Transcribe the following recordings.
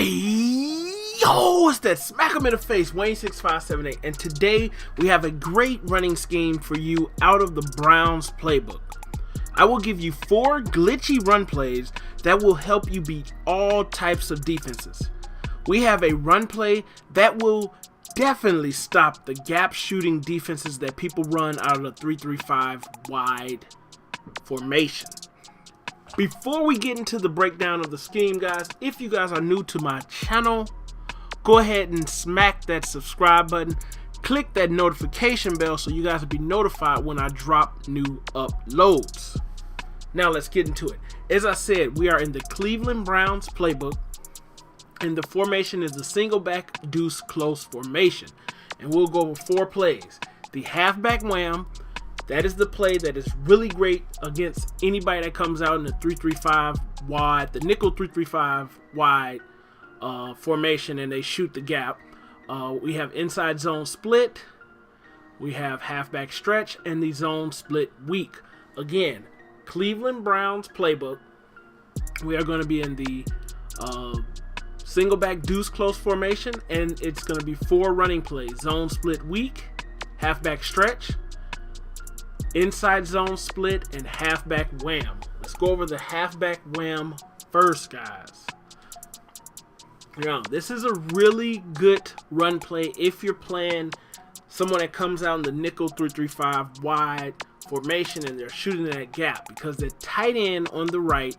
Yo, it's that smack 'em in the face, Wayne 6578, and today we have a great running scheme for you out of the Browns playbook. I will give you 4 glitchy run plays that will help you beat all types of defenses. We have a run play that will definitely stop the gap shooting defenses that people run out of the 3-3-5 wide formation. Before we get into the breakdown of the scheme, guys, if you guys are new to my channel, go ahead and smack that subscribe button. Click that notification bell so you guys will be notified when I drop new uploads. Now let's get into it. As I said, we are in the Cleveland Browns playbook, and the formation is the Singleback Deuce close formation. And we'll go over 4 plays. The halfback wham. That is the play that is really great against anybody that comes out in the 3-3-5 wide, the nickel 3-3-5 wide formation, and they shoot the gap. We have inside zone split, we have halfback stretch, and the zone split weak. Again, Cleveland Browns playbook. We are going to be in the Singleback Deuce close formation, and it's going to be 4 running plays: zone split weak, halfback stretch, inside zone split, and halfback wham. Let's go over the halfback wham first, guys. Now, this is a really good run play if you're playing someone that comes out in the nickel 3-3-5 wide formation and they're shooting that gap, because the tight end on the right,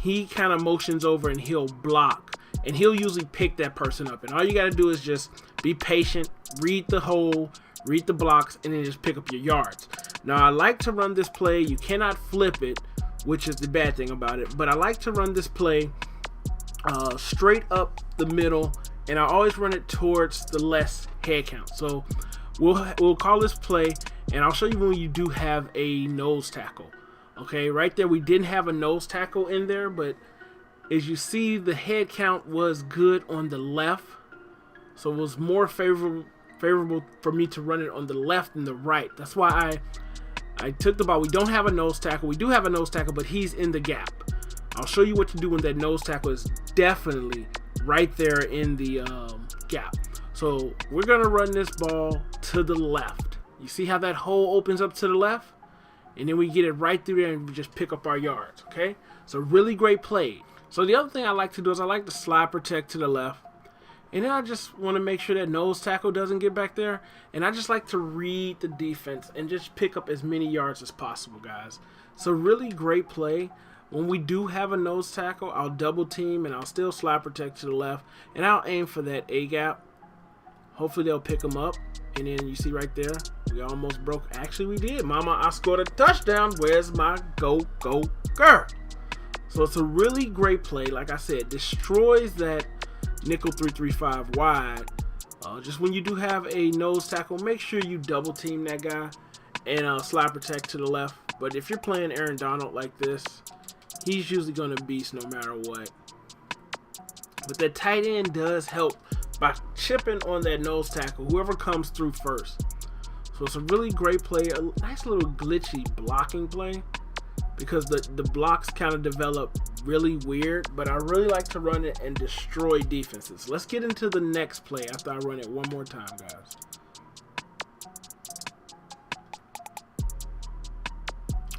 he kind of motions over and he'll block, and he'll usually pick that person up. And all you got to do is just be patient, read the hole, read the blocks, and then just pick up your yards. Now, I like to run this play. You cannot flip it, which is the bad thing about it, but I like to run this play straight up the middle, and I always run it towards the less head count. So we'll call this play, and I'll show you when you do have a nose tackle. Okay, right there we didn't have a nose tackle in there, but as you see, the head count was good on the left, so it was more favorable for me to run it on the left than the right. That's why I took the ball. We don't have a nose tackle. We do have a nose tackle, but he's in the gap. I'll show you what to do when that nose tackle is definitely right there in the gap. So we're going to run this ball to the left. You see how that hole opens up to the left? And then we get it right through there and we just pick up our yards, okay? So really great play. So the other thing I like to do is I like to slide protect to the left. And then I just want to make sure that nose tackle doesn't get back there. And I just like to read the defense and just pick up as many yards as possible, guys. So really great play. When we do have a nose tackle, I'll double team and I'll still slide protect to the left. And I'll aim for that A gap. Hopefully they'll pick them up. And then you see right there, we almost broke. Actually, we did. Mama, I scored a touchdown. Where's my go girl? So it's a really great play. Like I said, destroys that nickel 3-3-5 wide. Just when you do have a nose tackle, make sure you double team that guy and slide protect to the left. But if you're playing Aaron Donald like this, he's usually going to beast no matter what. But that tight end does help by chipping on that nose tackle, whoever comes through first. So it's a really great play, a nice little glitchy blocking play, because the blocks kind of develop really weird, but I really like to run it and destroy defenses. Let's get into the next play after I run it one more time, guys.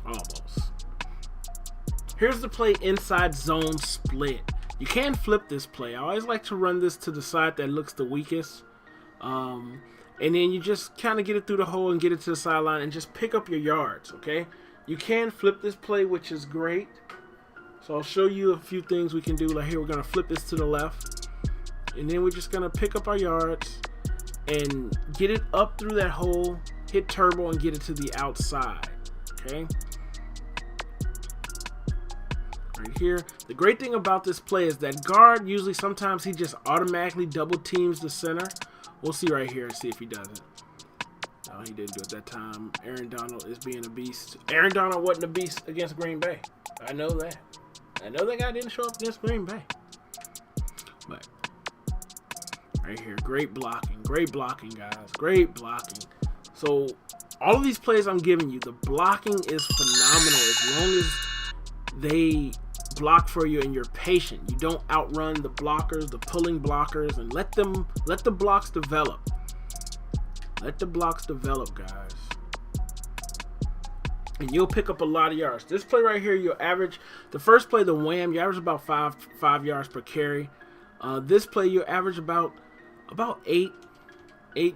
Almost. Here's the play inside zone split. You can flip this play. I always like to run this to the side that looks the weakest. And then you just kind of get it through the hole and get it to the sideline and just pick up your yards, okay? You can flip this play, which is great. So I'll show you a few things we can do. Like here, we're going to flip this to the left. And then we're just going to pick up our yards and get it up through that hole, hit turbo, and get it to the outside, okay? Right here. The great thing about this play is that guard, usually sometimes he just automatically double teams the center. We'll see right here and see if he does it. No, he didn't do it that time. Aaron Donald is being a beast. Aaron Donald wasn't a beast against Green Bay. I know that. I know that guy didn't show up against Green Bay. But right here, great blocking, guys. Great blocking. So all of these plays I'm giving you, the blocking is phenomenal as long as they block for you and you're patient. You don't outrun the blockers, the pulling blockers, and let the blocks develop. Let the blocks develop, guys. And you'll pick up a lot of yards. This play right here, you'll average, the first play, the Wham, you average about five yards per carry. This play, you average about 8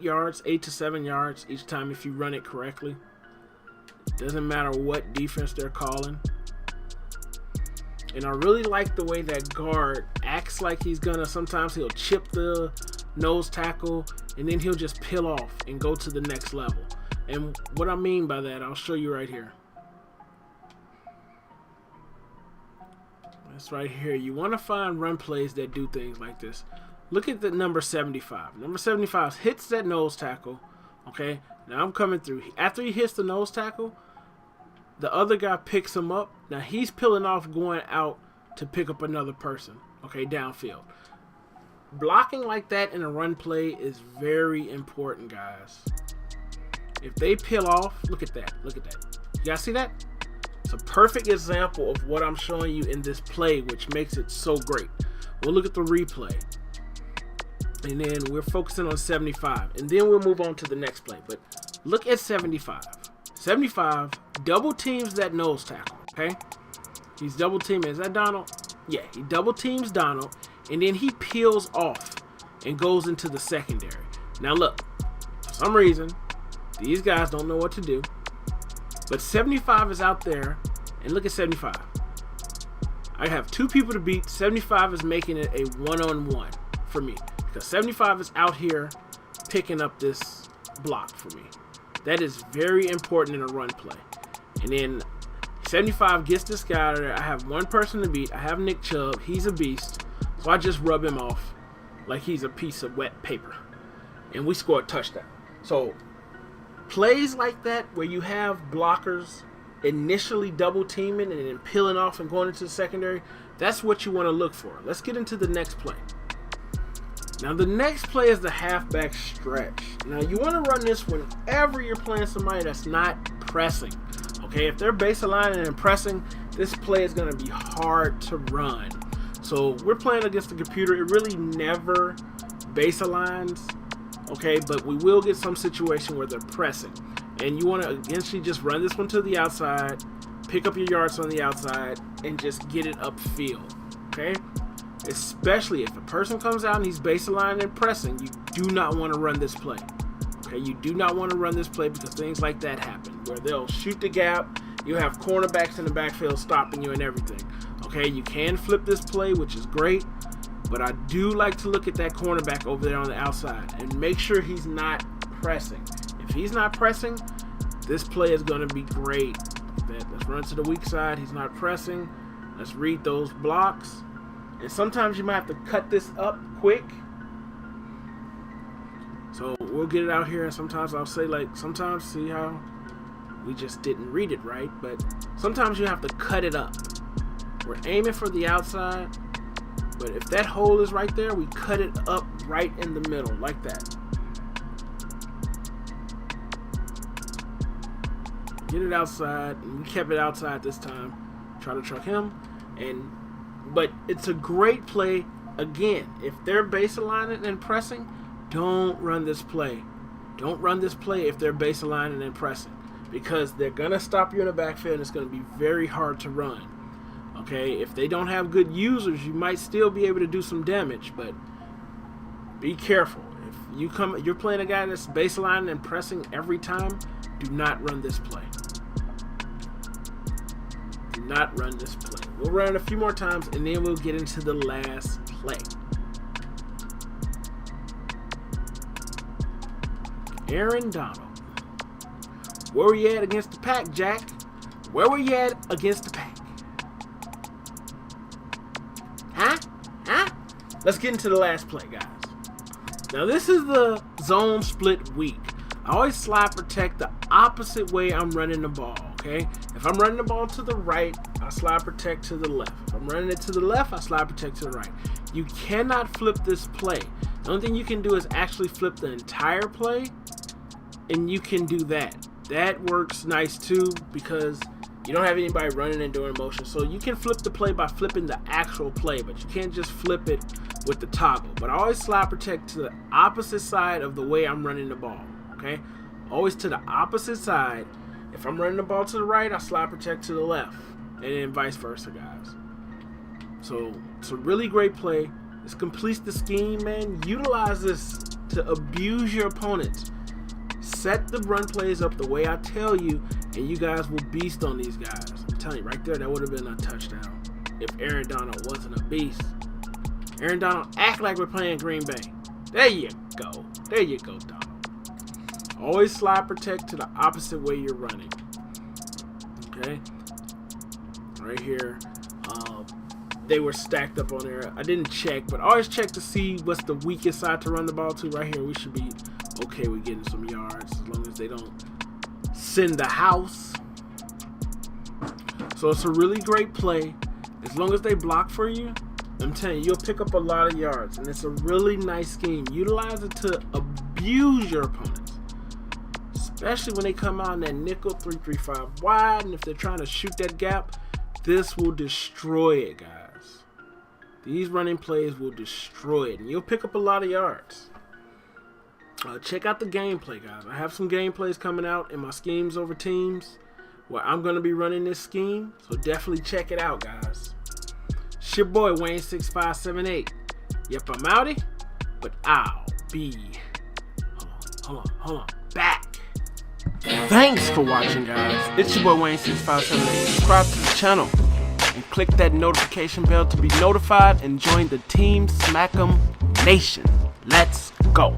yards, 8 to 7 yards each time if you run it correctly. Doesn't matter what defense they're calling. And I really like the way that guard acts like he's gonna, sometimes he'll chip the nose tackle and then he'll just peel off and go to the next level. And what I mean by that, I'll show you right here. That's right here. You want to find run plays that do things like this. Look at the number 75. Number 75 hits that nose tackle. Okay, now I'm coming through. After he hits the nose tackle, the other guy picks him up. Now he's peeling off, going out to pick up another person. Okay, downfield. Blocking like that in a run play is very important, guys. If they peel off, look at that. Look at that. You guys see that? It's a perfect example of what I'm showing you in this play, which makes it so great. We'll look at the replay. And then we're focusing on 75. And then we'll move on to the next play. But look at 75. 75 double teams that nose tackle, okay? He's double teaming. Is that Donald? Yeah, he double teams Donald. And then he peels off and goes into the secondary. Now look, for some reason, these guys don't know what to do. But 75 is out there. And look at 75. I have two people to beat. 75 is making it a one-on-one for me. Because 75 is out here picking up this block for me. That is very important in a run play. And then 75 gets this guy out of there. I have one person to beat. I have Nick Chubb. He's a beast. So I just rub him off like he's a piece of wet paper. And we score a touchdown. So plays like that where you have blockers initially double teaming and then peeling off and going into the secondary, that's what you want to look for. Let's get into the next play. Now the next play is the halfback stretch. Now you want to run this whenever you're playing somebody that's not pressing. Okay, if they're base aligning and pressing, this play is going to be hard to run. So we're playing against the computer. It really never base aligns. Okay, but we will get some situation where they're pressing. And you want to eventually just run this one to the outside, pick up your yards on the outside, and just get it upfield. Okay? Especially if a person comes out and he's baseline and pressing, you do not want to run this play. Okay, you do not want to run this play because things like that happen, where they'll shoot the gap, you have cornerbacks in the backfield stopping you and everything. Okay, you can flip this play, which is great, but I do like to look at that cornerback over there on the outside and make sure he's not pressing. If he's not pressing, this play is going to be great. Let's run to the weak side. He's not pressing. Let's read those blocks. And sometimes you might have to cut this up quick. So we'll get it out here, and sometimes I'll say, like, sometimes see how we just didn't read it right, but sometimes you have to cut it up. We're aiming for the outside, but if that hole is right there, we cut it up right in the middle, like that. Get it outside, and we kept it outside this time. Try to truck him, but it's a great play. Again, if they're base aligning and pressing, don't run this play. Don't run this play if they're base aligning and pressing, because they're gonna stop you in the backfield and it's gonna be very hard to run. Okay, if they don't have good users, you might still be able to do some damage, but be careful. If you're playing a guy that's base aligning and pressing every time, do not run this play. Do not run this play. We'll run it a few more times and then we'll get into the last play. Aaron Donald. Where were you at against the pack, Jack? Where were you at against the pack? Huh? Let's get into the last play, guys. Now this is the zone split week. I always slide protect the opposite way I'm running the ball, okay? If I'm running the ball to the right, I slide protect to the left. If I'm running it to the left, I slide protect to the right. You cannot flip this play. The only thing you can do is actually flip the entire play, and you can do that. That works nice too, because You don't have anybody running and doing motion. So you can flip the play by flipping the actual play, but you can't just flip it with the toggle. But I always slide protect to the opposite side of the way I'm running the ball. Okay? Always to the opposite side. If I'm running the ball to the right, I slide protect to the left. And then vice versa, guys. So it's a really great play. This completes the scheme, man. Utilize this to abuse your opponents. Set the run plays up the way I tell you, and you guys will beast on these guys. I'm telling you, right there, that would have been a touchdown if Aaron Donald wasn't a beast. Aaron Donald, act like we're playing Green Bay. There you go. There you go, Donald. Always slide protect to the opposite way you're running. Okay? Right here. They were stacked up on there. I didn't check, but always check to see what's the weakest side to run the ball to. Right here, we should be okay with getting some yards as long as they don't send the house. So it's a really great play. As long as they block for you, I'm telling you, you'll pick up a lot of yards. And it's a really nice scheme. Utilize it to abuse your opponents. Especially when they come out in that nickel 3-3-5 wide. And if they're trying to shoot that gap, this will destroy it, guys. These running plays will destroy it. And you'll pick up a lot of yards. Check out the gameplay, guys. I have some gameplays coming out in my schemes over teams where I'm going to be running this scheme. So definitely check it out, guys. It's your boy, Wayne6578. Yep, I'm outie, but I'll be... Hold on. Back. Thanks for watching, guys. It's your boy, Wayne6578. Subscribe to the channel and click that notification bell to be notified and join the Team Smack'em Nation. Let's go.